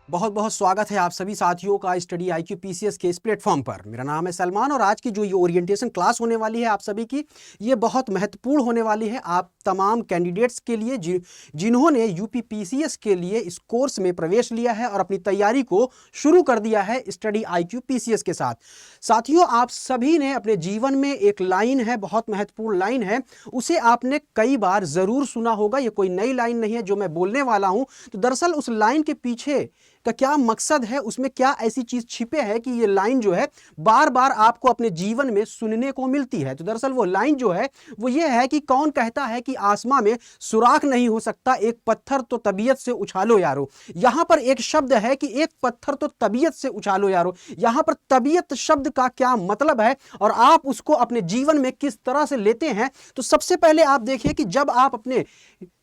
बहुत बहुत स्वागत है आप सभी साथियों का स्टडी IQ PCS के इस प्लेटफॉर्म पर। मेरा नाम है सलमान और आज की जो ये ओरिएंटेशन क्लास होने वाली है आप सभी की, ये बहुत महत्वपूर्ण होने वाली है आप तमाम कैंडिडेट्स के लिए जिन्होंने UP PCS के लिए इस कोर्स में प्रवेश लिया है और अपनी तैयारी को शुरू कर दिया है स्टडी IQ PCS के साथ। साथियों, आप सभी ने अपने जीवन में एक लाइन है, बहुत महत्वपूर्ण लाइन है, उसे आपने कई बार ज़रूर सुना होगा। ये कोई नई लाइन नहीं है जो मैं बोलने वाला हूँ। तो दरअसल उस लाइन के पीछे का क्या मकसद है, उसमें क्या ऐसी चीज छिपे है कि ये लाइन जो है बार बार आपको अपने जीवन में सुनने को मिलती है। तो दरअसल वो लाइन जो है वो ये है कि कौन कहता है कि आसमां में सुराख नहीं हो सकता, एक पत्थर तो तबीयत से उछालो यारो। यहां पर एक शब्द है कि एक पत्थर तो तबीयत से उछालो यारो। यहां पर तबीयत शब्द का क्या मतलब है और आप उसको अपने जीवन में किस तरह से लेते हैं। तो सबसे पहले आप देखिए कि जब आप अपने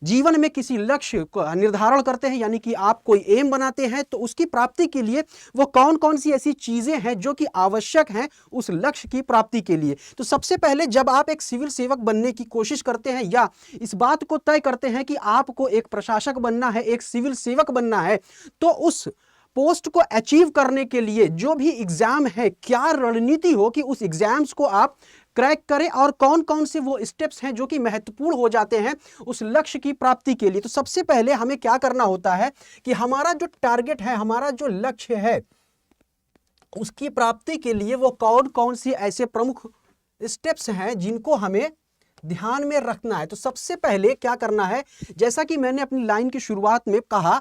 जीवन में किसी लक्ष्य को निर्धारण करते हैं, यानी कि आप कोई एम बनाते हैं, तो उसकी प्राप्ति के लिए वो कौन कौन सी ऐसी चीजें हैं जो कि आवश्यक हैं उस लक्ष्य की प्राप्ति के लिए। तो सबसे पहले जब आप एक सिविल सेवक बनने की कोशिश करते हैं या इस बात को तय करते हैं कि आपको एक प्रशासक बनना है, एक सिविल सेवक बनना है, तो उस पोस्ट को अचीव करने के लिए जो भी एग्जाम है, क्या रणनीति हो कि उस एग्जाम्स को आप क्रैक करें और कौन कौन से वो स्टेप्स हैं जो कि महत्वपूर्ण हो जाते हैं उस लक्ष्य की प्राप्ति के लिए। तो सबसे पहले हमें क्या करना होता है कि हमारा जो टारगेट है, हमारा जो लक्ष्य है, उसकी प्राप्ति के लिए वो कौन कौन सी ऐसे प्रमुख स्टेप्स हैं जिनको हमें ध्यान में रखना है। तो सबसे पहले क्या करना है, जैसा कि मैंने अपनी लाइन की शुरुआत में कहा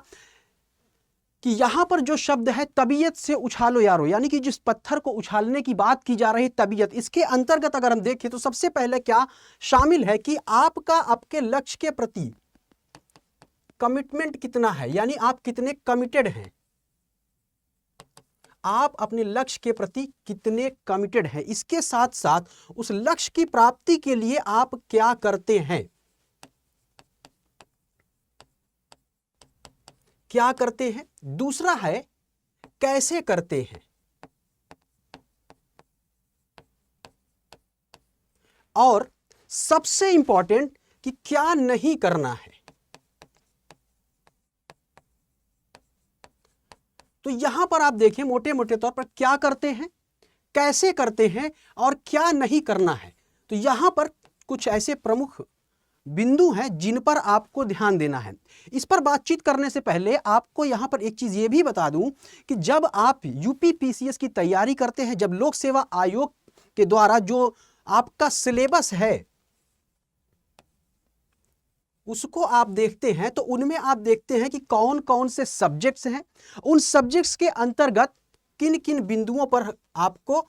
कि यहां पर जो शब्द है तबीयत से उछालो यारो, यानी कि जिस पत्थर को उछालने की बात की जा रही तबीयत, इसके अंतर्गत अगर हम देखें तो सबसे पहले क्या शामिल है कि आपका आपके लक्ष्य के प्रति कमिटमेंट कितना है, यानी आप कितने कमिटेड हैं, आप अपने लक्ष्य के प्रति कितने कमिटेड हैं। इसके साथ साथ उस लक्ष्य की प्राप्ति के लिए आप क्या करते हैं, क्या करते हैं। दूसरा है कैसे करते हैं, और सबसे इंपॉर्टेंट कि क्या नहीं करना है। तो यहां पर आप देखिए मोटे मोटे तौर पर क्या करते हैं, कैसे करते हैं और क्या नहीं करना है। तो यहां पर कुछ ऐसे प्रमुख बिंदु हैं जिन पर आपको ध्यान देना है। इस पर बातचीत करने से पहले आपको यहां पर एक चीज ये भी बता दूं कि जब आप UP PCS की तैयारी करते हैं, जब लोक सेवा आयोग के द्वारा जो आपका सिलेबस है उसको आप देखते हैं, तो उनमें आप देखते हैं कि कौन कौन से सब्जेक्ट्स हैं, उन सब्जेक्ट्स के अंतर्गत किन किन बिंदुओं पर आपको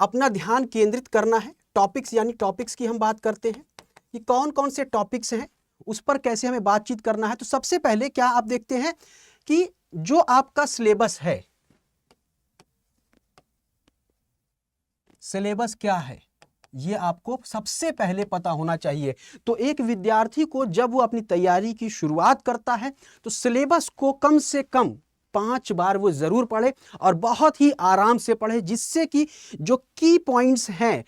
अपना ध्यान केंद्रित करना है। टॉपिक्स, यानी टॉपिक्स की हम बात करते हैं कि कौन कौन से टॉपिक्स हैं, उस पर कैसे हमें बातचीत करना है। तो सबसे पहले क्या आप देखते हैं कि जो आपका सिलेबस है, सिलेबस क्या है ये आपको सबसे पहले पता होना चाहिए। तो एक विद्यार्थी को जब वो अपनी तैयारी की शुरुआत करता है तो सिलेबस को कम से कम 5 बार वो जरूर पढ़े और बहुत ही आराम से पढ़े, जिससे कि जो की पॉइंट्स हैं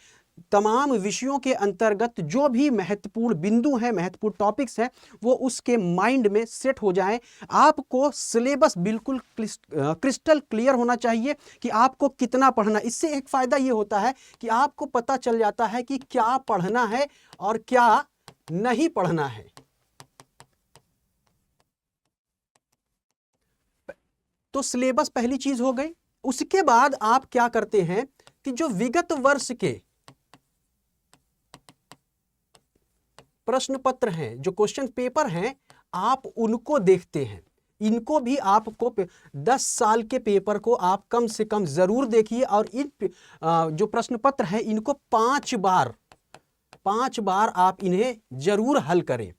तमाम विषयों के अंतर्गत, जो भी महत्वपूर्ण बिंदु हैं, महत्वपूर्ण टॉपिक्स हैं, वो उसके माइंड में सेट हो जाएं। आपको सिलेबस बिल्कुल क्रिस्टल क्लियर होना चाहिए कि आपको कितना पढ़ना। इससे एक फायदा ये होता है कि आपको पता चल जाता है कि क्या पढ़ना है और क्या नहीं पढ़ना है। तो सिलेबस पहली चीज हो गई। उसके बाद आप क्या करते हैं कि जो विगत वर्ष के प्रश्न पत्र हैं, जो क्वेश्चन पेपर हैं, आप उनको देखते हैं। इनको भी आपको 10 साल के पेपर को आप कम से कम जरूर देखिए और इन जो प्रश्न पत्र हैं इनको 5 बार आप इन्हें जरूर हल करें।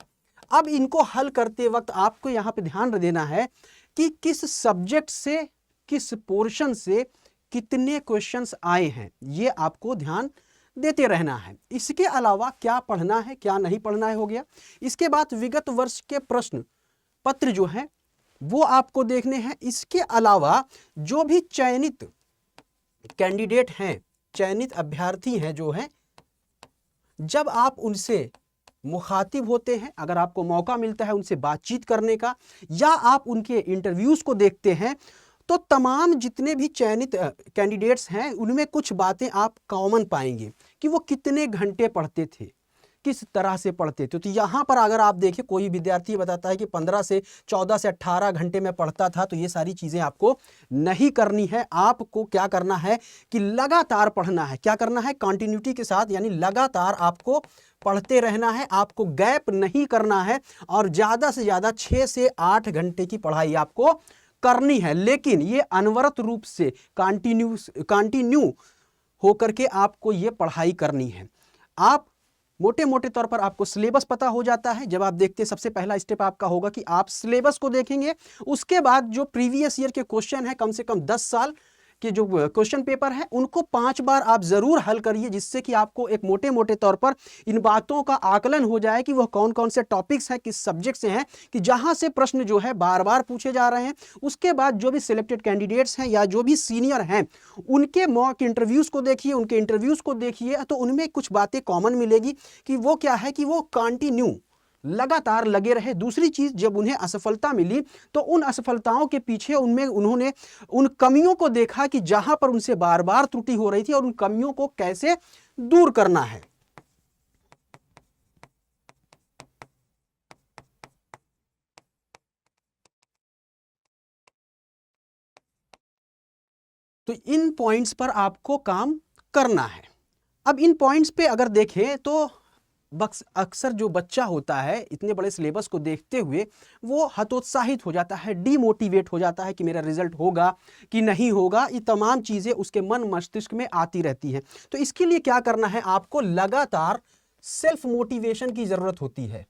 अब इनको हल करते वक्त आपको यहां पे ध्यान देना है कि किस सब्जेक्ट से, किस पोर्शन से कितने क्वेश्चंस आए हैं, ये आपको ध्यान देते रहना है। इसके अलावा क्या पढ़ना है, क्या नहीं पढ़ना है हो गया। इसके बाद विगत वर्ष के प्रश्न पत्र जो हैं वो आपको देखने हैं। इसके अलावा जो भी चयनित कैंडिडेट हैं, चयनित अभ्यर्थी हैं जो हैं, जब आप उनसे मुखातिब होते हैं, अगर आपको मौका मिलता है उनसे बातचीत करने का या आप उनके इंटरव्यूज़ को देखते हैं, तो तमाम जितने भी चयनित कैंडिडेट्स हैं उनमें कुछ बातें आप कॉमन पाएंगे कि वो कितने घंटे पढ़ते थे, किस तरह से पढ़ते थे। तो यहाँ पर अगर आप देखें, कोई विद्यार्थी बताता है कि 15 से 14 से 18 घंटे में पढ़ता था, तो ये सारी चीज़ें आपको नहीं करनी है। आपको क्या करना है कि लगातार पढ़ना है। क्या करना है? कंटिन्यूटी के साथ, यानी लगातार आपको पढ़ते रहना है, आपको गैप नहीं करना है और ज़्यादा से ज़्यादा 6 से 8 घंटे की पढ़ाई आपको करनी है। लेकिन ये अनवरत रूप से कंटिन्यू होकर के आपको ये पढ़ाई करनी है। आप मोटे मोटे तौर पर आपको सिलेबस पता हो जाता है। जब आप देखते हैं, सबसे पहला स्टेप आपका होगा कि आप सिलेबस को देखेंगे। उसके बाद जो प्रीवियस ईयर के क्वेश्चन है, कम से कम 10 साल के जो क्वेश्चन पेपर है, उनको 5 बार आप जरूर हल करिए, जिससे कि आपको एक मोटे मोटे तौर पर इन बातों का आकलन हो जाए कि वह कौन कौन से टॉपिक्स हैं, किस सब्जेक्ट से हैं, कि जहां से प्रश्न जो है बार बार पूछे जा रहे हैं। उसके बाद जो भी सिलेक्टेड कैंडिडेट्स हैं या जो भी सीनियर हैं, उनके मॉक इंटरव्यूज़ को देखिए, उनके इंटरव्यूज़ को देखिए, तो उनमें कुछ बातें कॉमन मिलेगी कि वो क्या है कि वो कंटिन्यू लगातार लगे रहे। दूसरी चीज, जब उन्हें असफलता मिली तो उन असफलताओं के पीछे उन्होंने उन कमियों को देखा कि जहां पर उनसे बार बार त्रुटि हो रही थी और उन कमियों को कैसे दूर करना है। तो इन पॉइंट्स पर आपको काम करना है। अब इन पॉइंट्स पे अगर देखें तो अक्सर जो बच्चा होता है, इतने बड़े सिलेबस को देखते हुए वो हतोत्साहित हो जाता है, डीमोटिवेट हो जाता है कि मेरा रिजल्ट होगा कि नहीं होगा। ये तमाम चीज़ें उसके मन मस्तिष्क में आती रहती हैं। तो इसके लिए क्या करना है? आपको लगातार सेल्फ मोटिवेशन की ज़रूरत होती है।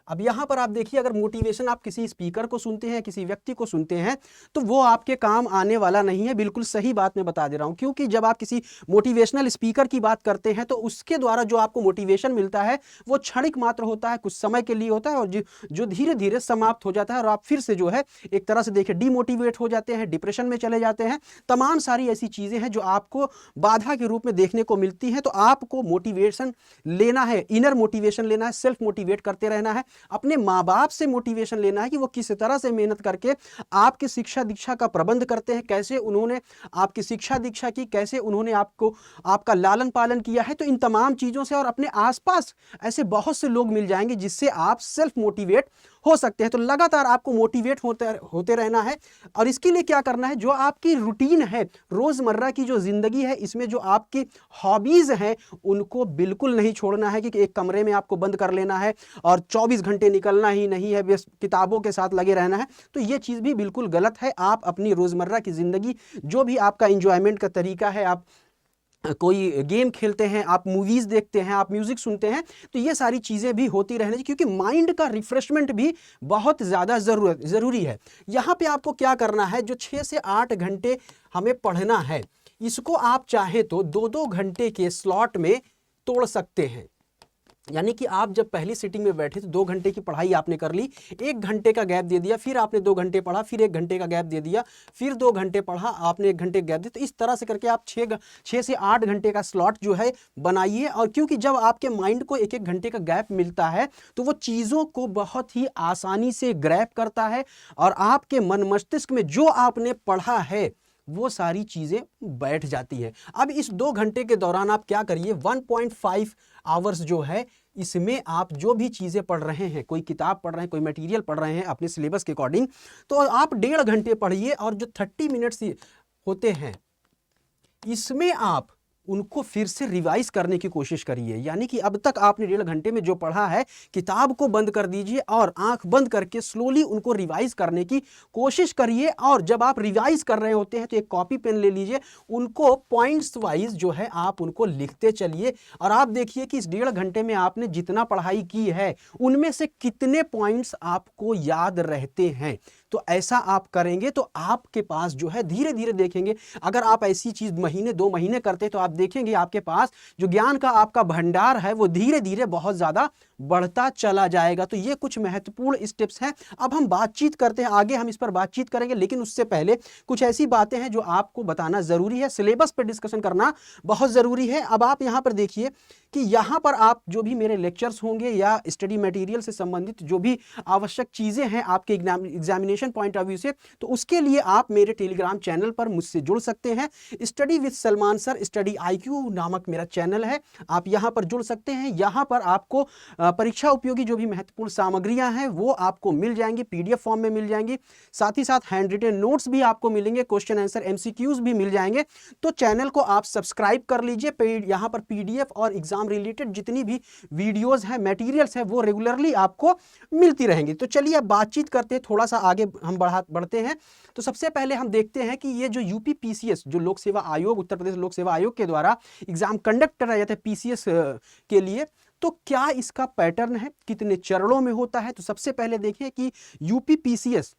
अब यहां पर आप देखिए, अगर मोटिवेशन आप किसी स्पीकर को सुनते हैं, किसी व्यक्ति को सुनते हैं, तो वो आपके काम आने वाला नहीं है। बिल्कुल सही बात मैं बता दे रहा हूं, क्योंकि जब आप किसी मोटिवेशनल स्पीकर की बात करते हैं तो उसके द्वारा जो आपको मोटिवेशन मिलता है वो क्षणिक मात्र होता है, कुछ समय के लिए होता है, और जो धीरे धीरे समाप्त हो जाता है और आप फिर से जो है एक तरह से देखिए डीमोटिवेट हो जाते हैं, डिप्रेशन में चले जाते हैं। तमाम सारी ऐसी चीज़ें हैं जो आपको बाधा के रूप में देखने को मिलती हैं। तो आपको मोटिवेशन लेना है, इनर मोटिवेशन लेना है, सेल्फ मोटिवेट करते रहना है। अपने माँ बाप से मोटिवेशन लेना है कि वो किस तरह से मेहनत करके आपकी शिक्षा दीक्षा का प्रबंध करते हैं, कैसे उन्होंने आपकी शिक्षा दीक्षा की, कैसे उन्होंने आपको आपका लालन पालन किया है। तो इन तमाम चीज़ों से और अपने आसपास ऐसे बहुत से लोग मिल जाएंगे जिससे आप सेल्फ मोटिवेट हो सकते हैं। तो लगातार आपको मोटिवेट होते रहना है। और इसके लिए क्या करना है? जो आपकी रूटीन है, रोज़मर्रा की जो ज़िंदगी है, इसमें जो आपकी हॉबीज़ हैं उनको बिल्कुल नहीं छोड़ना है कि एक कमरे में आपको बंद कर लेना है और 24 घंटे निकलना ही नहीं है, बस किताबों के साथ लगे रहना है। तो ये चीज़ भी बिल्कुल गलत है। आप अपनी रोज़मर्रा की ज़िंदगी, जो भी आपका इंजॉयमेंट का तरीका है, आप कोई गेम खेलते हैं, आप मूवीज़ देखते हैं, आप म्यूज़िक सुनते हैं, तो ये सारी चीज़ें भी होती रहनी चाहिए, क्योंकि माइंड का रिफ्रेशमेंट भी बहुत ज़्यादा ज़रूरी है। यहाँ पे आपको क्या करना है? जो 6 से 8 घंटे हमें पढ़ना है, इसको आप चाहे तो 2-2 घंटे के स्लॉट में तोड़ सकते हैं। यानी कि आप जब पहली सीटिंग में बैठे तो 2 घंटे की पढ़ाई आपने कर ली, 1 घंटे का गैप दे दिया, फिर आपने 2 घंटे पढ़ा, फिर 1 घंटे का गैप दे दिया, फिर 2 घंटे पढ़ा, आपने 1 घंटे गैप दिया। तो इस तरह से करके आप 6 से 8 घंटे का स्लॉट जो है बनाइए। और क्योंकि जब आपके माइंड को 1-1 घंटे का गैप मिलता है तो वो चीज़ों को बहुत ही आसानी से ग्रैब करता है और आपके मन मस्तिष्क में जो आपने पढ़ा है वो सारी चीज़ें बैठ जाती है। अब इस 2 घंटे के दौरान आप क्या करिए? 1.5 आवर्स जो है, इसमें आप जो भी चीज़ें पढ़ रहे हैं, कोई किताब पढ़ रहे हैं, कोई मटेरियल पढ़ रहे हैं अपने सिलेबस के अकॉर्डिंग, तो आप 1.5 घंटे पढ़िए। और जो 30 मिनट्स होते हैं, इसमें आप उनको फिर से रिवाइज करने की कोशिश करिए। यानी कि अब तक आपने 1.5 घंटे में जो पढ़ा है, किताब को बंद कर दीजिए और आंख बंद करके स्लोली उनको रिवाइज करने की कोशिश करिए। और जब आप रिवाइज कर रहे होते हैं तो एक कॉपी पेन ले लीजिए, उनको पॉइंट्स वाइज जो है आप उनको लिखते चलिए। और आप देखिए कि इस 1.5 घंटे में आपने जितना पढ़ाई की है उनमें से कितने पॉइंट्स आपको याद रहते हैं। तो ऐसा आप करेंगे तो आपके पास जो है धीरे धीरे देखेंगे, अगर आप ऐसी चीज महीने 2 महीने करते तो आप देखेंगे आपके पास जो ज्ञान का आपका भंडार है वो धीरे धीरे बहुत ज्यादा बढ़ता चला जाएगा। तो ये कुछ महत्वपूर्ण स्टेप्स हैं। अब हम बातचीत करते हैं, आगे हम इस पर बातचीत करेंगे, लेकिन उससे पहले कुछ ऐसी बातें हैं जो आपको बताना जरूरी है, सिलेबस पर डिस्कशन करना बहुत जरूरी है। अब आप यहां पर देखिए कि यहां पर आप जो भी मेरे लेक्चर्स होंगे या स्टडी मटेरियल से संबंधित जो भी आवश्यक चीजें हैं आपके एग्जामिनेशन पॉइंट ऑफ व्यू से, तो उसके लिए आप मेरे टेलीग्राम चैनल पर मुझसे जुड़ सकते हैं। Study with Salman sir study IQ नामक मेरा चैनल है, आप यहां पर जुड़ सकते हैं। यहां पर आपको परीक्षा उपयोगी जो भी महत्वपूर्ण सामग्रियां हैं वो आपको मिल जाएंगी, PDF फॉर्म में मिल जाएंगी, साथ ही साथ हैंड रिटन नोट्स भी आपको मिलेंगे, क्वेश्चन आंसर MCQs भी मिल जाएंगे। तो चैनल को आप सब्सक्राइब कर लीजिए। यहाँ पर PDF और एग्जाम रिलेटेड जितनी भी वीडियोस हैं, मटेरियल्स हैं, वो रेगुलरली आपको मिलती रहेंगी। तो चलिए अब बातचीत करते हैं, थोड़ा सा आगे हम बढ़ते हैं। तो सबसे पहले हम देखते हैं कि ये जो UPPCS जो लोक सेवा आयोग, उत्तर प्रदेश लोक सेवा आयोग के द्वारा एग्जाम कंडक्ट कराया जाता है PCS के लिए, तो क्या इसका पैटर्न है, कितने चरणों में होता है। तो सबसे पहले देखिए कि UPPCS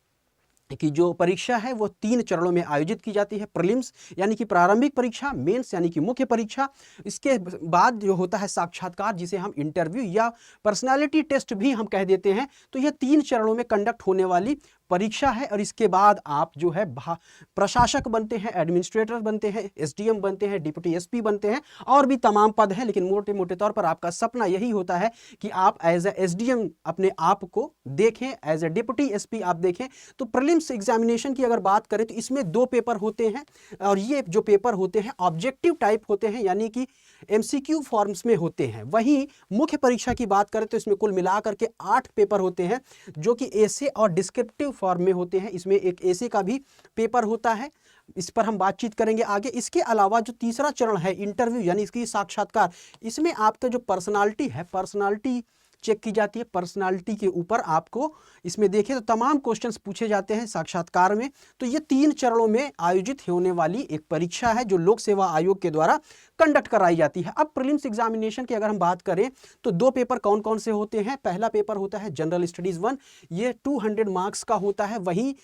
की जो परीक्षा है वो 3 चरणों में आयोजित की जाती है। प्रीलिम्स यानी कि प्रारंभिक परीक्षा, मेंस यानी कि मुख्य परीक्षा, इसके बाद जो होता है साक्षात्कार जिसे हम इंटरव्यू या पर्सनालिटी टेस्ट भी हम कह देते हैं। तो यह 3 चरणों में कंडक्ट होने वाली परीक्षा है। और इसके बाद आप जो है प्रशासक बनते हैं, एडमिनिस्ट्रेटर बनते हैं, SDM बनते हैं, डिप्टी SP बनते हैं, और भी तमाम पद हैं। लेकिन मोटे मोटे तौर पर आपका सपना यही होता है कि आप एज ए SDM अपने आप को देखें, एज ए डिप्टी SP आप देखें। तो प्रीलिम्स एग्जामिनेशन की अगर बात करें तो इसमें 2 पेपर होते हैं, और ये जो पेपर होते हैं ऑब्जेक्टिव टाइप होते हैं, यानी कि MCQ फॉर्म्स में होते हैं। वहीं मुख्य परीक्षा की बात करें तो इसमें कुल मिलाकर के 8 पेपर होते हैं जो कि एसे और डिस्क्रिप्टिव फॉर्म में होते हैं। इसमें एक एसे का भी पेपर होता है, इस पर हम बातचीत करेंगे आगे। इसके अलावा जो तीसरा चरण है इंटरव्यू यानी इसकी साक्षात्कार, इसमें आपका जो पर्सनालिटी है, पर्सनालिटी चेक की जाती है। पर्सनालिटी के ऊपर आपको इसमें देखें तो तमाम क्वेश्चंस पूछे जाते हैं साक्षात्कार में। तो ये 3 चरणों में आयोजित होने वाली एक परीक्षा है जो लोक सेवा आयोग के द्वारा कंडक्ट कराई जाती है। अब प्रीलिम्स एग्जामिनेशन की अगर हम बात करें तो 2 पेपर कौन कौन से होते हैं। पहला पेपर होता है जनरल स्टडीज 1, ये 200 मार्क्स का होता है। वहीं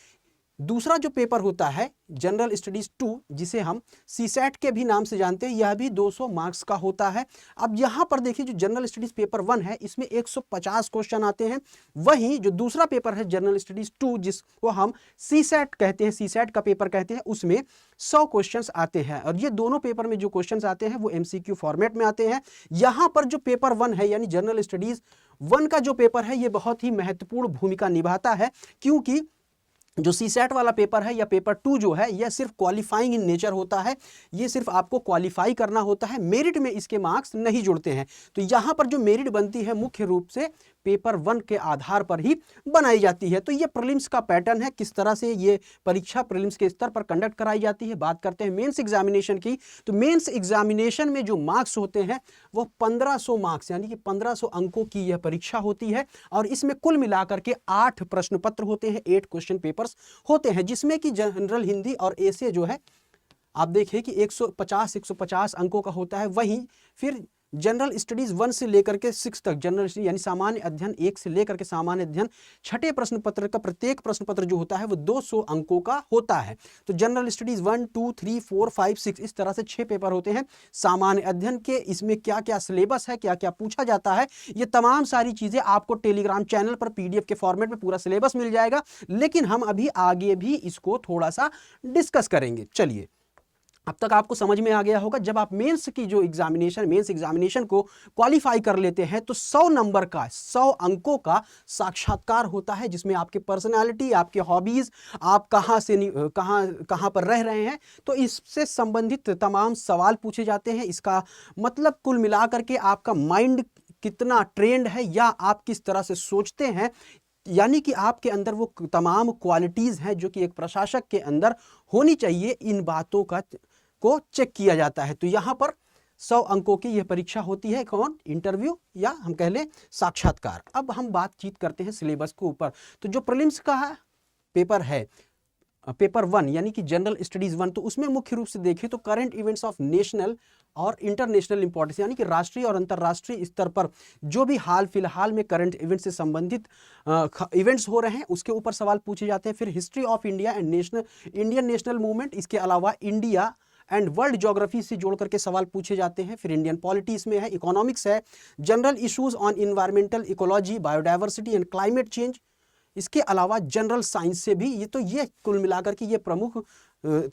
दूसरा जो पेपर होता है जनरल स्टडीज 2, जिसे हम CSAT के भी नाम से जानते हैं, यह भी 200 मार्क्स का होता है। अब यहाँ पर देखिए जो जनरल स्टडीज पेपर 1 है इसमें 150 क्वेश्चन आते हैं। वहीं जो दूसरा पेपर है जनरल स्टडीज 2 जिसको हम CSAT कहते हैं, CSAT का पेपर कहते हैं, उसमें 100 क्वेश्चंस आते हैं। और ये दोनों पेपर में जो क्वेश्चंस आते हैं वो MCQ फॉर्मेट में आते हैं। यहाँ पर जो पेपर 1 है यानी जनरल स्टडीज 1 का जो पेपर है ये बहुत ही महत्वपूर्ण भूमिका निभाता है, क्योंकि जो CSAT वाला पेपर है या पेपर 2 जो है यह सिर्फ क्वालिफाइंग इन नेचर होता है, ये सिर्फ आपको क्वालिफाई करना होता है, मेरिट में इसके मार्क्स नहीं जुड़ते हैं। तो यहाँ पर जो मेरिट बनती है मुख्य रूप से पेपर 1 के आधार पर ही बनाई जाती है। तो ये प्रीलिम्स का पैटर्न है, किस तरह से ये परीक्षा प्रीलिम्स के स्तर पर कंडक्ट कराई जाती है। बात करते हैं मेंस एग्जामिनेशन की, तो मेंस एग्जामिनेशन में जो मार्क्स होते हैं वो 1500 मार्क्स यानी कि 1500 अंकों की यह परीक्षा होती है। और इसमें कुल मिलाकर के 8 प्रश्न पत्र होते हैं, 8 क्वेश्चन पेपर्स होते हैं, जिसमें कि जनरल हिंदी और एसे जो है आप देखिए कि 150 अंकों का होता है। वहीं फिर जनरल स्टडीज 1 से लेकर के 6 तक, जनरल स्टडीज यानी सामान्य अध्ययन 1 से लेकर के सामान्य अध्ययन 6ठे प्रश्न पत्र का प्रत्येक प्रश्न पत्र जो होता है वो 200 अंकों का होता है। तो जनरल स्टडीज 1, 2, 3, 4, 5, 6 इस तरह से 6 पेपर होते हैं सामान्य अध्ययन के। इसमें क्या क्या सिलेबस है, क्या क्या पूछा जाता है, ये तमाम सारी चीजें आपको टेलीग्राम चैनल पर PDF के फॉर्मेट में पूरा सिलेबस मिल जाएगा। लेकिन हम अभी आगे भी इसको थोड़ा सा डिस्कस करेंगे। चलिए, अब तक आपको समझ में आ गया होगा, जब आप मेंस की जो मेंस एग्जामिनेशन को क्वालिफाई कर लेते हैं तो 100 नंबर का, 100 अंकों का साक्षात्कार होता है, जिसमें आपकी पर्सनालिटी, आपके हॉबीज, आप कहाँ पर रह रहे हैं, तो इससे संबंधित तमाम सवाल पूछे जाते हैं। इसका मतलब कुल मिलाकर के आपका माइंड कितना ट्रेंड है या आप किस तरह से सोचते हैं, यानी कि आपके अंदर वो तमाम क्वालिटीज हैं जो कि एक प्रशासक के अंदर होनी चाहिए, इन बातों को चेक किया जाता है। तो यहाँ पर 100 अंकों की यह परीक्षा होती है, कौन, इंटरव्यू या हम कह लें साक्षात्कार। अब हम बातचीत करते हैं सिलेबस के ऊपर। तो जो प्रीलिम्स का पेपर है पेपर 1 यानी कि जनरल स्टडीज 1, तो उसमें मुख्य रूप से देखें तो करंट इवेंट्स ऑफ नेशनल और इंटरनेशनल इंपॉर्टेंस यानी कि राष्ट्रीय और अंतर्राष्ट्रीय स्तर पर जो भी हाल फिलहाल में करंट इवेंट से संबंधित इवेंट्स हो रहे हैं उसके ऊपर सवाल पूछे जाते हैं। फिर history of India and Indian national movement, इसके अलावा इंडिया एंड वर्ल्ड ज्योग्राफी से जोड़ करके सवाल पूछे जाते हैं। फिर इंडियन पॉलिटिक्स में है, इकोनॉमिक्स है, general issues on environmental ecology, biodiversity and climate change, इसके अलावा जनरल साइंस से भी। ये कुल मिलाकर के ये प्रमुख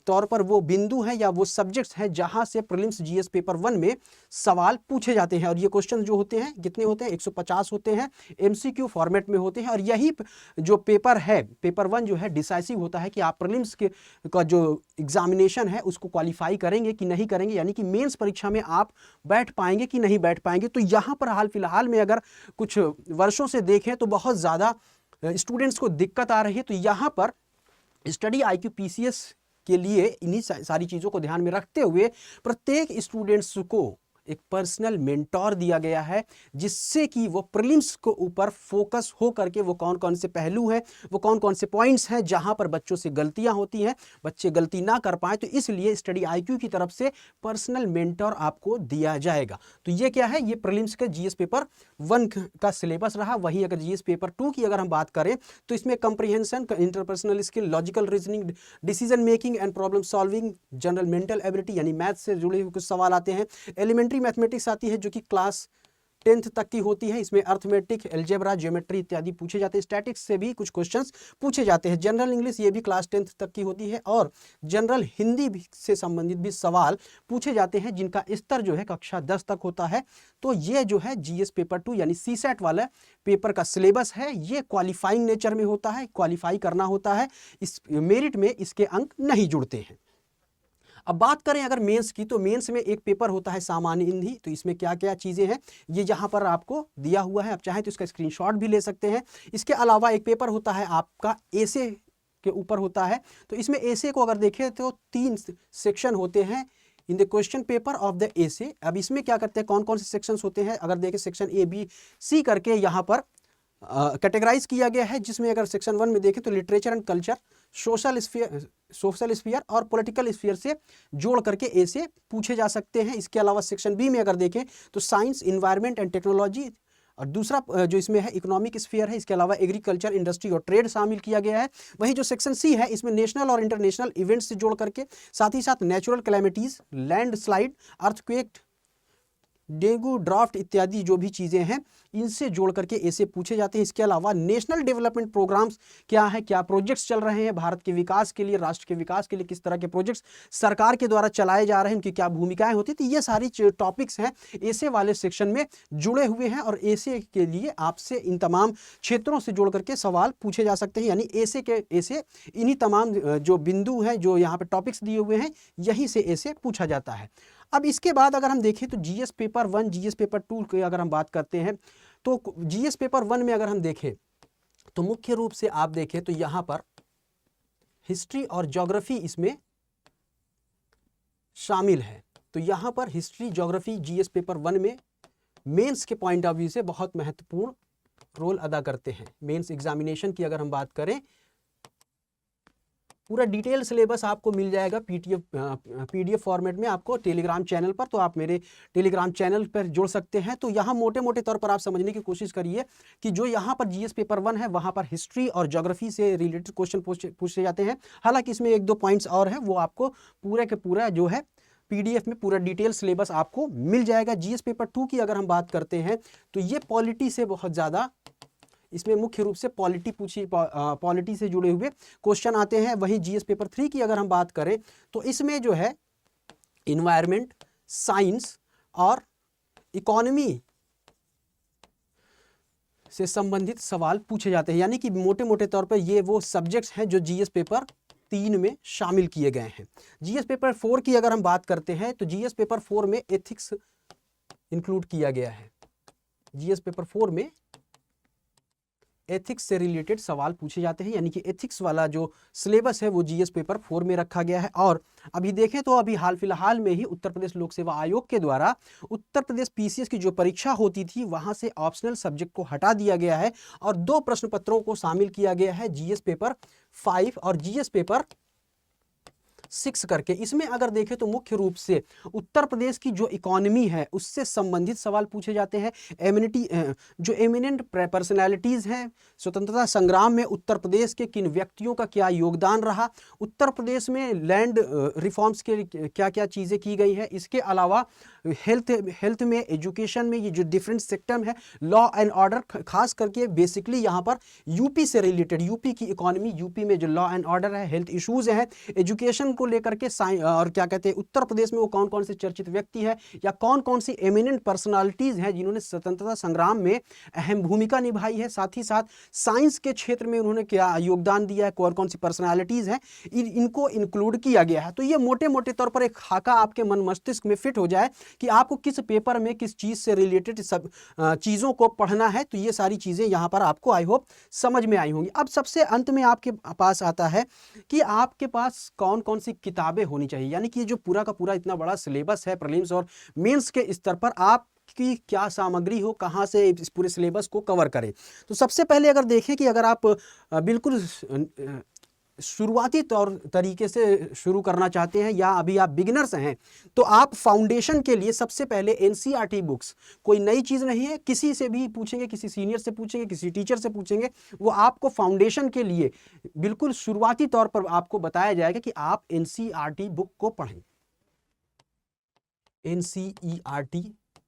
तौर पर वो बिंदु हैं या वो सब्जेक्ट्स हैं जहां से प्रीलिम्स जीएस पेपर 1 में सवाल पूछे जाते हैं। और ये क्वेश्चन जो होते हैं कितने होते हैं, 150 होते हैं, एमसीक्यू फॉर्मेट में होते हैं। और यही जो पेपर है, पेपर 1 जो है डिसाइसिव होता है कि आप प्रीलिम्स का जो एग्जामिनेशन है उसको क्वालिफाई करेंगे कि नहीं करेंगे, यानी कि मेंस परीक्षा में आप बैठ पाएंगे कि नहीं बैठ पाएंगे। तो यहाँ पर हाल फिलहाल में अगर कुछ वर्षों से देखें तो बहुत ज़्यादा स्टूडेंट्स को दिक्कत आ रही है। तो यहाँ पर स्टडी आईक्यू पीसीएस के लिए इन्हीं सारी चीज़ों को ध्यान में रखते हुए प्रत्येक स्टूडेंट्स को एक पर्सनल मेंटोर दिया गया है, जिससे कि वो प्रीलिम्स को ऊपर फोकस हो करके वो कौन कौन से पहलू हैं, वो कौन कौन से पॉइंट्स हैं जहां पर बच्चों से गलतियां होती हैं, बच्चे गलती ना कर पाए। तो इसलिए स्टडी आईक्यू की तरफ से पर्सनल मेंटोर आपको दिया जाएगा। तो ये क्या है, ये प्रीलिम्स के जीएस पेपर 1 का सिलेबस रहा। वहीं अगर जीएस पेपर 2 की अगर हम बात करें तो इसमें comprehension, interpersonal skill, logical reasoning, decision making and problem solving, general mental ability यानी मैथ से जुड़े हुए कुछ सवाल आते हैं। एलिमेंट्री मैथमेटिक्स आती है जो कि क्लास 10th तक की होती है। इसमें अर्थमेटिक, अलजेब्रा, ज्योमेट्री इत्यादि पूछे जाते हैं। स्टैटिक्स से भी कुछ क्वेश्चंस पूछे जाते हैं। जनरल इंग्लिश ये भी क्लास 10th तक की होती है। और जनरल हिंदी से संबंधित भी सवाल पूछे जाते हैं जिनका स्तर जो है कक्षा 10 तक होता है। तो ये जो है जीएस पेपर 2 यानी सीसैट वाला पेपर का सिलेबस है, ये क्वालिफाइंग नेचर में होता है, क्वालिफाई करना होता है। इस मेरिट में इसके अंक नहीं जुड़ते हैं। अब बात करें अगर मेंस की, तो मेंस में एक पेपर होता है सामान्य हिंदी। तो इसमें क्या क्या चीज़ें हैं ये यहाँ पर आपको दिया हुआ है, आप चाहें तो इसका स्क्रीनशॉट भी ले सकते हैं। इसके अलावा एक पेपर होता है आपका एसे के ऊपर होता है। तो इसमें एसे को अगर देखें तो 3 सेक्शन होते हैं in the question paper of the essay. अब इसमें क्या करते हैं, कौन कौन से सेक्शंस होते हैं, अगर देखें सेक्शन ए बी सी करके यहाँ पर कैटेगराइज किया गया है। जिसमें अगर सेक्शन 1 में देखें तो literature and culture, social sphere और पॉलिटिकल स्फीयर से जोड़ करके ए से पूछे जा सकते हैं। इसके अलावा सेक्शन बी में अगर देखें तो साइंस, इन्वायरमेंट एंड टेक्नोलॉजी, और दूसरा जो इसमें है इकोनॉमिक स्फीयर है। इसके अलावा एग्रीकल्चर, इंडस्ट्री और ट्रेड शामिल किया गया है। वहीं जो सेक्शन सी है इसमें नेशनल और इंटरनेशनल इवेंट्स से जोड़ करके, साथ ही साथ natural calamities, land slide, earthquake, dengue, draft इत्यादि जो भी चीज़ें हैं इनसे जोड़ करके ऐसे पूछे जाते हैं। इसके अलावा नेशनल डेवलपमेंट प्रोग्राम्स क्या है, क्या प्रोजेक्ट्स चल रहे हैं भारत के विकास के लिए, राष्ट्र के विकास के लिए किस तरह के प्रोजेक्ट्स सरकार के द्वारा चलाए जा रहे हैं, उनकी क्या भूमिकाएं होती थी, ये सारी टॉपिक्स हैं ऐसे वाले सेक्शन में जुड़े हुए हैं। और ऐसे के लिए आपसे इन तमाम क्षेत्रों से जोड़ करके सवाल पूछे जा सकते हैं। यानी ऐसे इन्हीं तमाम जो बिंदु हैं, जो यहाँ पे टॉपिक्स दिए हुए हैं, यहीं से ऐसे पूछा जाता है। अब इसके बाद अगर हम देखें तो जीएस पेपर 1, जीएस पेपर 2 की अगर हम बात करते हैं तो जीएस पेपर 1 में अगर हम देखें तो मुख्य रूप से आप देखें तो यहाँ पर हिस्ट्री और ज्योग्राफी इसमें शामिल है। तो यहाँ पर हिस्ट्री, ज्योग्राफी जीएस पेपर 1 में मेंस के पॉइंट ऑफ व्यू से बहुत महत्वपूर्ण रोल अदा करते हैं। मेंस एग्जामिनेशन की अगर हम बात करें, पूरा डिटेल सिलेबस आपको मिल जाएगा पीडीएफ फॉर्मेट में आपको टेलीग्राम चैनल पर। तो आप मेरे टेलीग्राम चैनल पर जुड़ सकते हैं। तो यहाँ मोटे मोटे तौर पर आप समझने की कोशिश करिए कि जो यहाँ पर जीएस पेपर 1 है वहाँ पर हिस्ट्री और ज्योग्राफी से रिलेटेड क्वेश्चन पूछे जाते हैं। हालांकि इसमें 1-2 पॉइंट्स और हैं, वो आपको पूरे के पूरा जो है पीडीएफ में पूरा डिटेल सिलेबस आपको मिल जाएगा। जीएस पेपर 2 की अगर हम बात करते हैं तो ये पॉलिटी से बहुत ज़्यादा, इसमें मुख्य रूप से पॉलिटी से जुड़े हुए क्वेश्चन आते हैं। वहीं जीएस पेपर 3 की अगर हम बात करें तो इसमें जो है इन्वायरमेंट, साइंस और इकोनॉमी से संबंधित सवाल पूछे जाते हैं। यानी कि मोटे मोटे तौर पर ये वो सब्जेक्ट्स हैं जो जीएस पेपर 3 में शामिल किए गए हैं। जीएस पेपर 4 की अगर हम बात करते हैं तो जीएस पेपर 4 में एथिक्स इंक्लूड किया गया है। जीएस पेपर 4 में एथिक्स से रिलेटेड सवाल पूछे जाते हैं। यानी कि एथिक्स वाला जो सिलेबस है वो जीएस पेपर 4 में रखा गया है। और अभी देखें तो अभी हाल फिलहाल में ही उत्तर प्रदेश लोक सेवा आयोग के द्वारा उत्तर प्रदेश पीसीएस की जो परीक्षा होती थी वहां से ऑप्शनल सब्जेक्ट को हटा दिया गया है और 2 प्रश्न पत्रों को शामिल किया गया है, जीएस पेपर 5 और जीएस पेपर 6 करके, इसमें अगर देखें तो मुख्य रूप से उत्तर प्रदेश की जो इकोनॉमी है उससे संबंधित सवाल पूछे जाते हैं। जो एमिनेंट पर्सनैलिटीज़ हैं स्वतंत्रता संग्राम में उत्तर प्रदेश के किन व्यक्तियों का क्या योगदान रहा, उत्तर प्रदेश में लैंड रिफॉर्म्स के क्या क्या चीज़ें की गई हैं, इसके अलावा हेल्थ में, एजुकेशन में, ये जो डिफरेंट सेक्टर है, लॉ एंड ऑर्डर, खास करके बेसिकली यहाँ पर यूपी से रिलेटेड, यूपी की इकोनॉमी, यूपी में जो लॉ एंड ऑर्डर है, हेल्थ इश्यूज हैं, एजुकेशन को लेकर के और क्या कहते हैं उत्तर प्रदेश में वो कौन कौन से चर्चित व्यक्ति है या कौन कौन सी एमिनेंट पर्सनालिटीज हैं जिन्होंने स्वतंत्रता संग्राम में अहम भूमिका निभाई है, साथ ही साथ साइंस के क्षेत्र में उन्होंने क्या योगदान दिया है, कौन कौन सी पर्सनालिटीज हैं, इनको इंक्लूड किया गया है। तो ये मोटे मोटे तौर पर एक खाका आपके मन मस्तिष्क में फिट हो जाए कि आपको किस पेपर में किस चीज से रिलेटेड सब चीजों को पढ़ना है। तो ये सारी चीजें यहाँ पर आपको आई होप समझ में आई होंगी। अब सबसे अंत में आपके पास आता है कि आपके पास कौन कौन सी किताबें होनी चाहिए, यानी कि ये जो पूरा का पूरा इतना बड़ा सिलेबस है प्रीलिम्स और मेंस के स्तर पर आप की क्या सामग्री हो, कहाँ से इस पूरे सिलेबस को कवर करें। तो सबसे पहले अगर देखें कि अगर आप बिल्कुल शुरुआती तरीके से शुरू करना चाहते हैं या अभी आप बिगिनर्स हैं, तो आप फाउंडेशन के लिए सबसे पहले एनसीईआरटी बुक्स, कोई नई चीज़ नहीं है, किसी से भी पूछेंगे, किसी सीनियर से पूछेंगे, किसी टीचर से पूछेंगे, वो आपको फाउंडेशन के लिए बिल्कुल शुरुआती तौर पर आपको बताया जाएगा कि आप एनसीईआरटी बुक को पढ़ें। एनसीईआरटी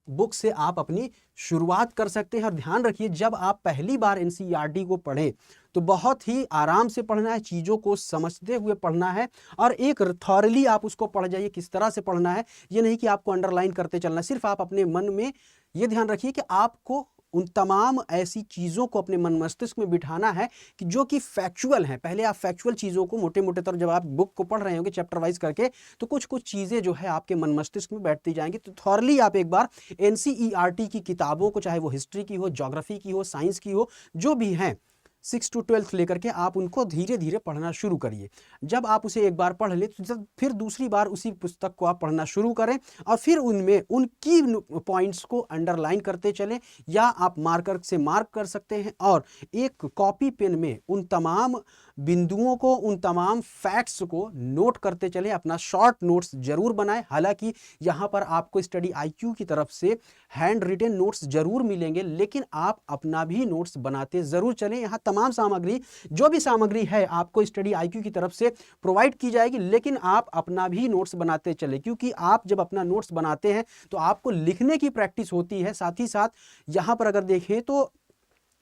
बुक से आप अपनी शुरुआत कर सकते हैं। और ध्यान रखिए, जब आप पहली बार एनसीईआरटी को पढ़ें तो बहुत ही आराम से पढ़ना है, चीज़ों को समझते हुए पढ़ना है और एक थॉरली आप उसको पढ़ जाइए। किस तरह से पढ़ना है, ये नहीं कि आपको अंडरलाइन करते चलना, सिर्फ आप अपने मन में ये ध्यान रखिए कि आपको उन तमाम ऐसी चीज़ों को अपने मन मस्तिष्क में बिठाना है कि जो कि फैक्चुअल हैं। पहले आप फैक्चुअल चीज़ों को मोटे मोटे तौर, जब आप बुक को पढ़ रहे होंगे चैप्टर वाइज करके, तो कुछ कुछ चीज़ें जो है आपके मन मस्तिष्क में बैठती जाएंगी। तो थॉरली आप एक बार एनसीईआरटी की किताबों को, चाहे वो हिस्ट्री की हो, ज्योग्राफी की हो, साइंस की हो, जो भी हैं 6 to 12 लेकर के आप उनको धीरे धीरे पढ़ना शुरू करिए। जब आप उसे एक बार पढ़ ले तो फिर दूसरी बार उसी पुस्तक को आप पढ़ना शुरू करें और फिर उनमें उन की पॉइंट्स को अंडरलाइन करते चलें, या आप मार्कर से मार्क कर सकते हैं और एक कॉपी पेन में उन तमाम बिंदुओं को, उन तमाम फैक्ट्स को नोट करते चलें। अपना शॉर्ट नोट्स जरूर बनाएं। हालांकि यहाँ पर आपको स्टडी आईक्यू की तरफ से हैंड रिटन नोट्स जरूर मिलेंगे, लेकिन आप अपना भी नोट्स बनाते जरूर चलें। यहाँ तमाम सामग्री, जो भी सामग्री है आपको स्टडी आईक्यू की तरफ से प्रोवाइड की जाएगी, लेकिन आप अपना भी नोट्स बनाते चले, क्योंकि आप जब अपना नोट्स बनाते हैं तो आपको लिखने की प्रैक्टिस होती है। साथ ही साथ यहाँ पर अगर देखें तो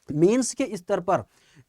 मेंस के स्तर पर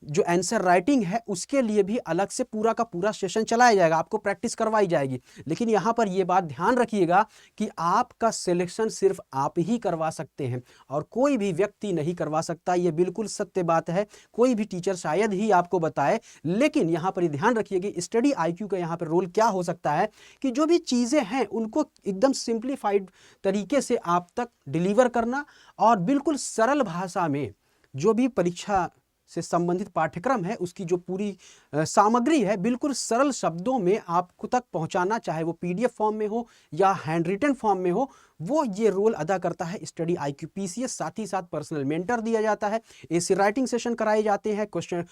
जो आंसर राइटिंग है उसके लिए भी अलग से पूरा का पूरा सेशन चलाया जाएगा, आपको प्रैक्टिस करवाई जाएगी। लेकिन यहाँ पर ये बात ध्यान रखिएगा कि आपका सिलेक्शन सिर्फ आप ही करवा सकते हैं और कोई भी व्यक्ति नहीं करवा सकता। ये बिल्कुल सत्य बात है, कोई भी टीचर शायद ही आपको बताए। लेकिन यहाँ पर ध्यान रखिए कि स्टडी आईक्यू का यहाँ पर रोल क्या हो सकता है कि जो भी चीज़ें हैं उनको एकदम सिंप्लीफाइड तरीके से आप तक डिलीवर करना और बिल्कुल सरल भाषा में जो भी परीक्षा से संबंधित पाठ्यक्रम है उसकी जो पूरी सामग्री है बिल्कुल सरल शब्दों में आपको तक पहुंचाना, चाहे वो पीडीएफ फॉर्म में हो या हैंड रिटन फॉर्म में हो, वो ये रोल अदा करता है स्टडी आईक्यू पीसीएस। साथ ही साथ पर्सनल मेंटर दिया जाता है, एसी राइटिंग सेशन कराए जाते हैं, क्वेश्चन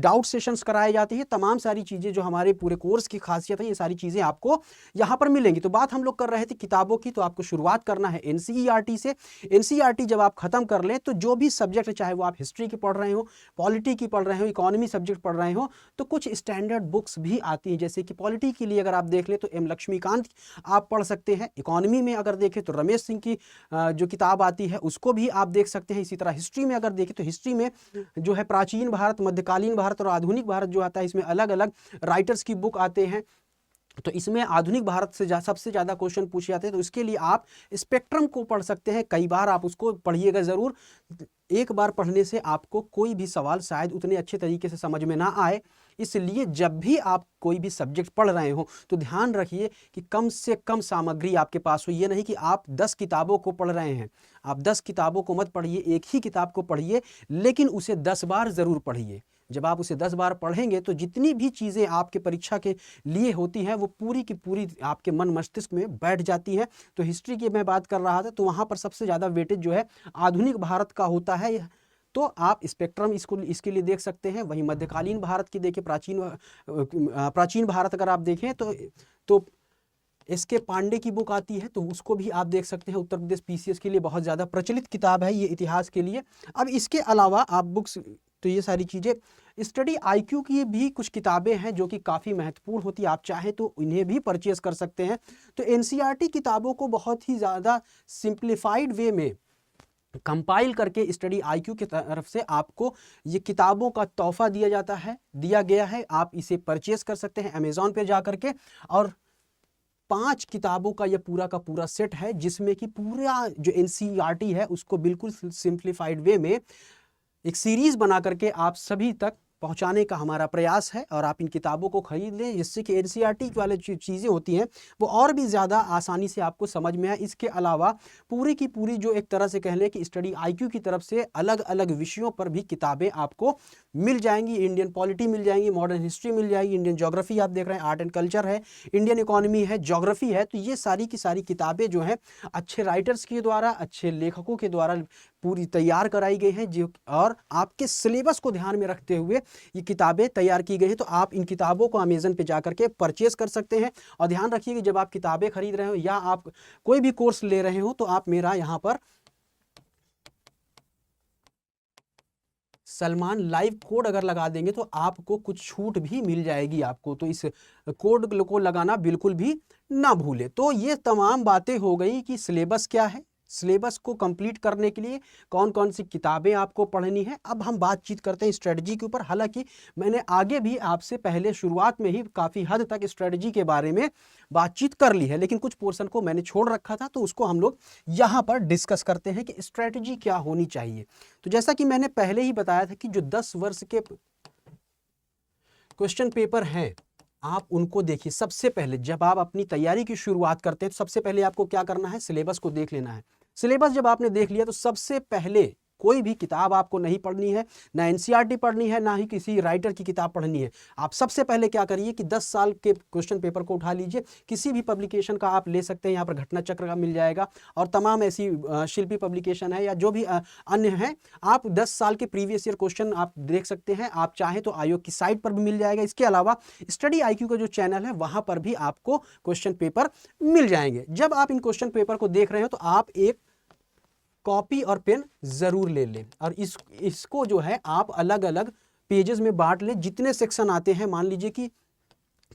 डाउट सेशंस कराए जाते हैं। तमाम सारी चीज़ें जो हमारे पूरे कोर्स की खासियत है, ये सारी चीज़ें आपको यहाँ पर मिलेंगी। तो बात हम लोग कर रहे थे किताबों की, तो आपको शुरुआत करना है एनसीईआरटी से। एनसीईआरटी जब आप खत्म कर लें तो जो भी सब्जेक्ट है, चाहे वो आप हिस्ट्री की पढ़ रहे हो, पॉलिटी की पढ़ रहे हो, इकोनॉमी सब्जेक्ट पढ़ रहे हो, तो कुछ स्टैंडर्ड बुक्स भी आती हैं। जैसे कि पॉलिटी के लिए अगर आप देख ले तो एम लक्ष्मीकांत आप पढ़ सकते हैं। इकोनॉमी में अगर देखें तो रमेश सिंह की जो किताब आती है उसको भी आप देख सकते हैं। इसी तरह हिस्ट्री में अगर देखें तो हिस्ट्री में जो है प्राचीन भारत, मध्यकालीन भारत और आधुनिक भारत जो आता है, इसमें अलग अलग राइटर्स की बुक आते हैं। तो इसमें आधुनिक भारत से सबसे ज़्यादा क्वेश्चन पूछे जाते हैं, तो इसके लिए आप स्पेक्ट्रम को पढ़ सकते हैं। कई बार आप उसको पढ़िएगा ज़रूर। एक बार पढ़ने से आपको कोई भी सवाल शायद उतने अच्छे तरीके से समझ में ना आए, इसलिए जब भी आप कोई भी सब्जेक्ट पढ़ रहे हो तो ध्यान रखिए कि कम से कम सामग्री आपके पास हो। ये नहीं कि आप 10 किताबों को पढ़ रहे हैं, आप 10 किताबों को मत पढ़िए, एक ही किताब को पढ़िए, लेकिन उसे 10 बार ज़रूर पढ़िए। जब आप उसे 10 बार पढ़ेंगे तो जितनी भी चीज़ें आपके परीक्षा के लिए होती हैं वो पूरी की पूरी आपके मन मस्तिष्क में बैठ जाती हैं। तो हिस्ट्री की मैं बात कर रहा था, तो वहाँ पर सबसे ज़्यादा वेटेज जो है आधुनिक भारत का होता है। तो आप स्पेक्ट्रम इसके लिए देख सकते हैं। वहीं मध्यकालीन भारत की देखिए, प्राचीन भारत अगर आप देखें तो एस.के. पांडे की बुक आती है, तो उसको भी आप देख सकते हैं। उत्तर प्रदेश पीसीएस के लिए बहुत ज़्यादा प्रचलित किताब है ये इतिहास के लिए। अब इसके अलावा आप बुक्स, तो ये सारी चीज़ें, स्टडी आईक्यू की भी कुछ किताबें हैं जो कि काफ़ी महत्वपूर्ण होती है, आप चाहें तो इन्हें भी परचेज कर सकते हैं। तो एनसीईआरटी किताबों को बहुत ही ज़्यादा सिंप्लीफाइड वे में कंपाइल करके स्टडी आईक्यू की तरफ से आपको ये किताबों का तोहफा दिया गया है। आप इसे परचेज कर सकते हैं अमेज़ॉन पे जा करके। और 5 किताबों का यह पूरा का पूरा सेट है, जिसमें कि पूरा जो एनसीईआरटी है उसको बिल्कुल सिंप्लीफाइड वे में एक सीरीज बना करके आप सभी तक पहुंचाने का हमारा प्रयास है। और आप इन किताबों को खरीद लें, जिससे कि एनसीईआरटी वाले जो चीज़ें होती हैं वो और भी ज़्यादा आसानी से आपको समझ में आए। इसके अलावा पूरी की पूरी जो एक तरह से कह लें कि स्टडी आईक्यू की तरफ से अलग अलग विषयों पर भी किताबें आपको मिल जाएंगी। इंडियन पॉलिटी मिल जाएंगी, मॉडर्न हिस्ट्री मिल जाएगी, इंडियन ज्योग्राफी आप देख रहे हैं, आर्ट एंड कल्चर है, इंडियन इकोनॉमी है, ज्योग्राफी है। तो ये सारी की सारी किताबें जो हैं अच्छे राइटर्स के द्वारा, अच्छे लेखकों के द्वारा पूरी तैयार कराई गई हैं, जो और आपके सिलेबस को ध्यान में रखते हुए ये किताबें तैयार की गई हैं। तो आप इन किताबों को अमेज़न पे जाकर के परचेज कर सकते हैं। और ध्यान रखिए कि जब आप किताबें खरीद रहे हो या आप कोई भी कोर्स ले रहे हो, तो आप मेरा यहाँ पर सलमान लाइव कोड अगर लगा देंगे तो आपको कुछ छूट भी मिल जाएगी आपको। तो इस कोड को लगाना बिल्कुल भी ना भूले। तो ये तमाम बातें हो गई कि सिलेबस क्या है, सिलेबस को कंप्लीट करने के लिए कौन कौन सी किताबें आपको पढ़नी है। अब हम बातचीत करते हैं स्ट्रेटजी के ऊपर। हालांकि मैंने आगे भी आपसे पहले शुरुआत में ही काफ़ी हद तक स्ट्रेटजी के बारे में बातचीत कर ली है, लेकिन कुछ पोर्शन को मैंने छोड़ रखा था, तो उसको हम लोग यहाँ पर डिस्कस करते हैं कि स्ट्रेटजी क्या होनी चाहिए। तो जैसा कि मैंने पहले ही बताया था कि जो 10 वर्ष के क्वेश्चन पेपर हैं, आप उनको देखिए। सबसे पहले जब आप अपनी तैयारी की शुरुआत करते हैं तो सबसे पहले आपको क्या करना है, सिलेबस को देख लेना है। सिलेबस जब आपने देख लिया तो सबसे पहले कोई भी किताब आपको नहीं पढ़नी है, ना एनसीईआरटी पढ़नी है, ना ही किसी राइटर की किताब पढ़नी है। आप सबसे पहले क्या करिए कि 10 साल के क्वेश्चन पेपर को उठा लीजिए। किसी भी पब्लिकेशन का आप ले सकते हैं, यहाँ पर घटना चक्र का मिल जाएगा और तमाम ऐसी शिल्पी पब्लिकेशन है या जो भी अन्य है। आप 10 साल के प्रीवियस ईयर क्वेश्चन आप देख सकते हैं। आप चाहें तो आयोग की साइट पर भी मिल जाएगा। इसके अलावा स्टडी आईक्यू का जो चैनल है वहाँ पर भी आपको क्वेश्चन पेपर मिल जाएंगे। जब आप इन क्वेश्चन पेपर को देख रहे हो तो आप एक कॉपी और पेन जरूर ले लें और इसको जो है आप अलग अलग पेजेस में बांट लें। जितने सेक्शन आते हैं, मान लीजिए कि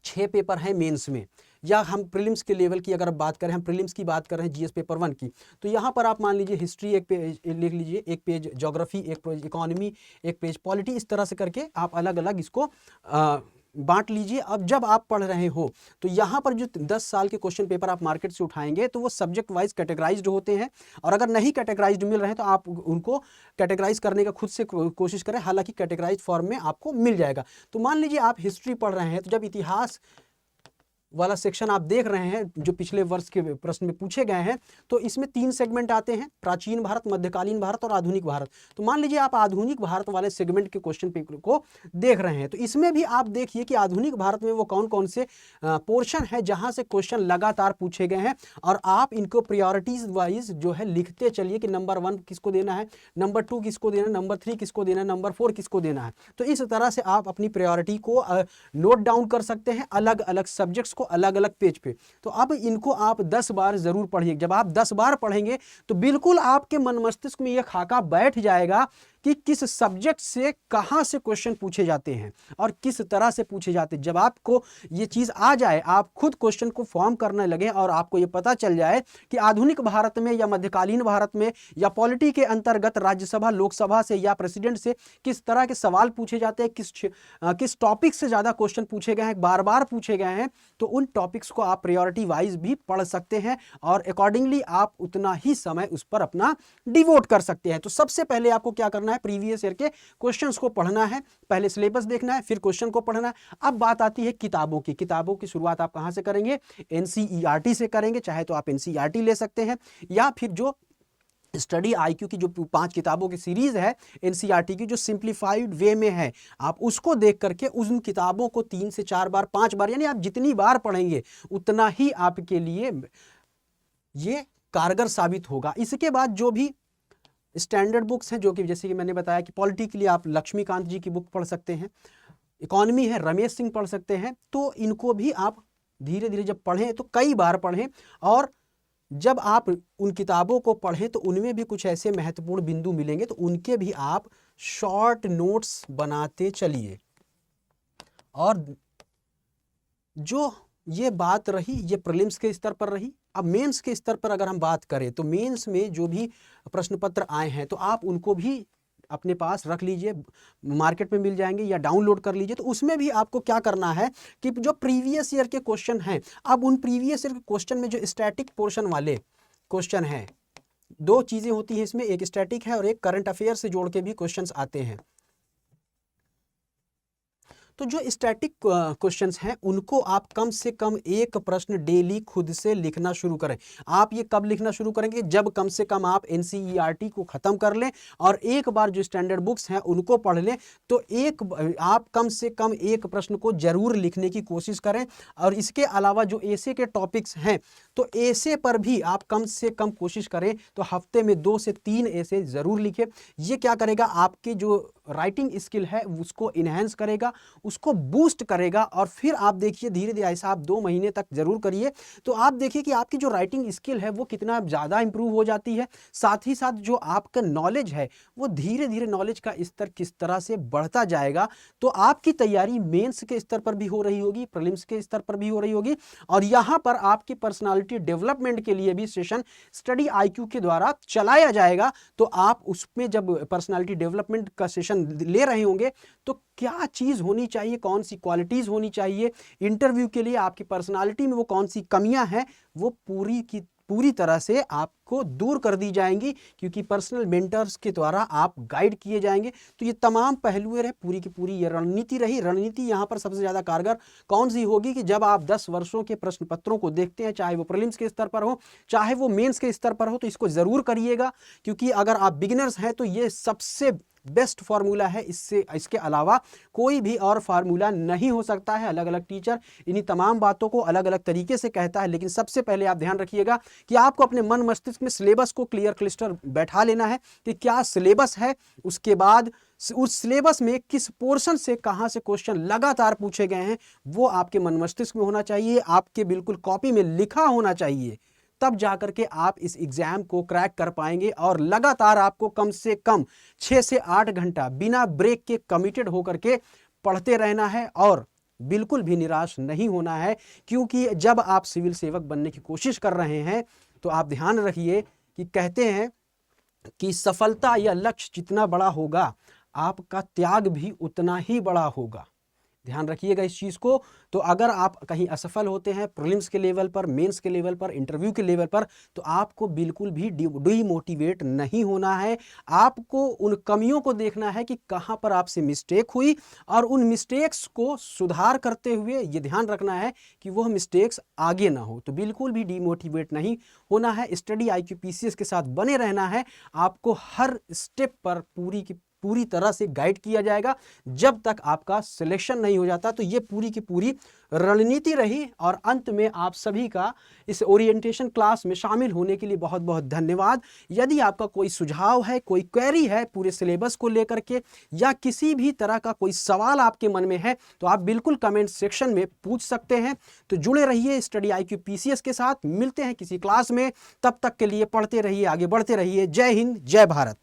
6 पेपर हैं मेंस में, या हम प्रीलिम्स के लेवल की अगर बात करें, हम प्रीलिम्स की बात कर रहे हैं जीएस पेपर 1 की, तो यहाँ पर आप मान लीजिए हिस्ट्री एक पेज लिख लीजिए, एक पेज ज्योग्राफी, एक पेज इकोनॉमी, एक पेज पॉलिटी, इस तरह से करके आप अलग अलग इसको बांट लीजिए। अब जब आप पढ़ रहे हो तो यहाँ पर जो 10 साल के क्वेश्चन पेपर आप मार्केट से उठाएंगे तो वो सब्जेक्ट वाइज कैटेगराइज्ड होते हैं, और अगर नहीं कैटेगराइज्ड मिल रहे हैं तो आप उनको कैटेगराइज करने का खुद से कोशिश करें। हालांकि कैटेगराइज फॉर्म में आपको मिल जाएगा। तो मान लीजिए आप हिस्ट्री पढ़ रहे हैं, तो जब इतिहास वाला सेक्शन आप देख रहे हैं जो पिछले वर्ष के प्रश्न में पूछे गए हैं, तो इसमें 3 सेगमेंट आते हैं, प्राचीन भारत, मध्यकालीन भारत और आधुनिक भारत। तो मान लीजिए आप आधुनिक भारत वाले सेगमेंट के क्वेश्चन पेपर को देख रहे हैं, तो इसमें भी आप देखिए कि आधुनिक भारत में वो कौन कौन से पोर्शन है जहां से क्वेश्चन लगातार पूछे गए हैं, और आप इनको प्रायोरिटीज वाइज जो है लिखते चलिए कि नंबर 1 किसको देना है, नंबर 2 किसको देना है, नंबर 3 किसको देना है, नंबर 4 किसको देना है। तो इस तरह से आप अपनी प्रायोरिटी को नोट डाउन कर सकते हैं अलग अलग सब्जेक्ट्स को अलग अलग पेज पे। तो अब इनको आप 10 बार जरूर पढ़िए। जब आप 10 बार पढ़ेंगे तो बिल्कुल आपके मन मस्तिष्क में यह खाका बैठ जाएगा कि किस सब्जेक्ट से कहां से क्वेश्चन पूछे जाते हैं और किस तरह से पूछे जाते हैं। जब आपको ये चीज आ जाए, आप खुद क्वेश्चन को फॉर्म करने लगे और आपको ये पता चल जाए कि आधुनिक भारत में या मध्यकालीन भारत में या पॉलिटी के अंतर्गत राज्यसभा लोकसभा से या प्रेसिडेंट से किस तरह के सवाल पूछे जाते हैं, किस टॉपिक से ज्यादा क्वेश्चन पूछे गए हैं, बार बार पूछे गए हैं, तो उन टॉपिक्स को आप प्रायोरिटी वाइज भी पढ़ सकते हैं और अकॉर्डिंगली आप उतना ही समय उस पर अपना डिवोट कर सकते हैं। तो सबसे पहले आपको क्या करना है, प्रीवियस ईयर के क्वेश्चंस को पढ़ना है, पहले सिलेबस देखना है, फिर क्वेश्चन को पढ़ना है। अब बात आती है किताबों की। किताबों की शुरुआत आप कहां से करेंगे, एनसीईआरटी से करेंगे। चाहे तो आप एनसीईआरटी ले सकते हैं या फिर जो स्टडी आईक्यू की जो 5 किताबों की सीरीज है एनसीईआरटी की, जो सिंप्लीफाइड वे में है, आप उसको देख करके उन किताबों को 3 से 4 बार 5 बार, यानी आप जितनी बार पढ़ेंगे उतना ही आपके लिए ये कारगर साबित होगा। इसके बाद जो भी स्टैंडर्ड बुक्स हैं जो कि जैसे कि मैंने बताया कि पॉलिटी के लिए आप लक्ष्मीकांत जी की बुक पढ़ सकते हैं, इकोनॉमी है रमेश सिंह पढ़ सकते हैं। तो इनको भी आप धीरे धीरे जब पढ़ें तो कई बार पढ़ें, और जब आप उन किताबों को पढ़ें तो उनमें भी कुछ ऐसे महत्वपूर्ण बिंदु मिलेंगे, तो उनके भी आप शॉर्ट नोट्स बनाते चलिए। और जो ये बात रही, ये प्रीलिम्स के स्तर पर रही। अब मेंस के स्तर पर अगर हम बात करें तो मेंस में जो भी प्रश्न पत्र आए हैं तो आप उनको भी अपने पास रख लीजिए, मार्केट में मिल जाएंगे या डाउनलोड कर लीजिए। तो उसमें भी आपको क्या करना है कि जो प्रीवियस ईयर के क्वेश्चन हैं, अब उन प्रीवियस ईयर के क्वेश्चन में जो स्टैटिक पोर्शन वाले क्वेश्चन हैं, दो चीज़ें होती हैं इसमें, एक स्टैटिक है और एक करंट अफेयर से जोड़ के भी क्वेश्चंस आते हैं। तो जो स्टैटिक क्वेश्चंस हैं उनको आप कम से कम एक प्रश्न डेली खुद से लिखना शुरू करें। आप ये कब लिखना शुरू करेंगे? जब कम से कम आप NCERT को ख़त्म कर लें और एक बार जो स्टैंडर्ड बुक्स हैं उनको पढ़ लें। तो आप कम से कम एक प्रश्न को जरूर लिखने की कोशिश करें। और इसके अलावा जो एसे के टॉपिक्स हैं तो एसे पर भी आप कम से कम कोशिश करें तो हफ्ते में 2 से 3 एसे ज़रूर लिखें। ये क्या करेगा, आपकी जो राइटिंग स्किल है उसको इन्हेंस करेगा, उसको बूस्ट करेगा। और फिर आप देखिए धीरे धीरे ऐसा आप 2 महीने तक जरूर करिए तो आप देखिए कि आपकी जो राइटिंग स्किल है वो कितना ज़्यादा इंप्रूव हो जाती है। साथ ही साथ जो आपका नॉलेज है वो धीरे धीरे नॉलेज का स्तर किस तरह से बढ़ता जाएगा। तो आपकी तैयारी मेंस के स्तर पर भी हो रही होगी, प्रीलिम्स के स्तर पर भी हो रही होगी। और यहाँ पर आपकी पर्सनालिटी डेवलपमेंट के लिए भी सेशन स्टडी IQ के द्वारा चलाया जाएगा। तो आप उसमें जब पर्सनालिटी डेवलपमेंट का सेशन ले रहे होंगे तो क्या चीज़ होनी चाहिए, कौन सी क्वालिटीज़ होनी चाहिए इंटरव्यू के लिए, आपकी पर्सनालिटी में वो कौन सी कमियां हैं, वो पूरी की पूरी तरह से आपको दूर कर दी जाएंगी, क्योंकि पर्सनल मेंटर्स के द्वारा आप गाइड किए जाएंगे। तो ये तमाम पहलुएं रहे, पूरी की पूरी ये रणनीति रही। रणनीति यहाँ पर सबसे ज़्यादा कारगर कौन सी होगी कि जब आप 10 वर्षों के प्रश्न पत्रों को देखते हैं, चाहे वो प्रीलिम्स के स्तर पर हो चाहे वो मेंस के स्तर पर हो, तो इसको ज़रूर करिएगा। क्योंकि अगर आप बिगिनर्स हैं तो ये सबसे बेस्ट फार्मूला है, इसके अलावा कोई भी और फार्मूला नहीं हो सकता है। अलग अलग टीचर इन्हीं तमाम बातों को अलग अलग तरीके से कहता है, लेकिन सबसे पहले आप ध्यान रखिएगा कि आपको अपने मन मस्तिष्क में सिलेबस को क्लियर क्लिस्टर बैठा लेना है कि क्या सिलेबस है। उसके बाद उस सिलेबस में किस पोर्शन से कहां से क्वेश्चन लगातार पूछे गए हैं वो आपके मन मस्तिष्क में होना चाहिए, आपके बिल्कुल कॉपी में लिखा होना चाहिए। तब जाकर के आप इस एग्जाम को क्रैक कर पाएंगे। और लगातार आपको कम से कम 6 से 8 घंटा बिना ब्रेक के कमिटेड होकर के पढ़ते रहना है और बिल्कुल भी निराश नहीं होना है। क्योंकि जब आप सिविल सेवक बनने की कोशिश कर रहे हैं तो आप ध्यान रखिए कि कहते हैं कि सफलता या लक्ष्य जितना बड़ा होगा आपका त्याग भी उतना ही बड़ा होगा। ध्यान रखिएगा इस चीज़ को। तो अगर आप कहीं असफल होते हैं प्रीलिम्स के लेवल पर, मेंस के लेवल पर, इंटरव्यू के लेवल पर, तो आपको बिल्कुल भी डीमोटिवेट नहीं होना है। आपको उन कमियों को देखना है कि कहाँ पर आपसे मिस्टेक हुई और उन मिस्टेक्स को सुधार करते हुए ये ध्यान रखना है कि वह मिस्टेक्स आगे ना हो। तो बिल्कुल भी डीमोटिवेट नहीं होना है। स्टडी IQ PCS के साथ बने रहना है। आपको हर स्टेप पर पूरी तरह से गाइड किया जाएगा जब तक आपका सिलेक्शन नहीं हो जाता। तो ये पूरी की पूरी रणनीति रही। और अंत में आप सभी का इस ओरिएंटेशन क्लास में शामिल होने के लिए बहुत बहुत धन्यवाद। यदि आपका कोई सुझाव है, कोई क्वेरी है पूरे सिलेबस को लेकर के, या किसी भी तरह का कोई सवाल आपके मन में है तो आप बिल्कुल कमेंट सेक्शन में पूछ सकते हैं। तो जुड़े रहिए स्टडी IQ PCS के साथ। मिलते हैं किसी क्लास में, तब तक के लिए पढ़ते रहिए, आगे बढ़ते रहिए। जय हिंद, जय भारत।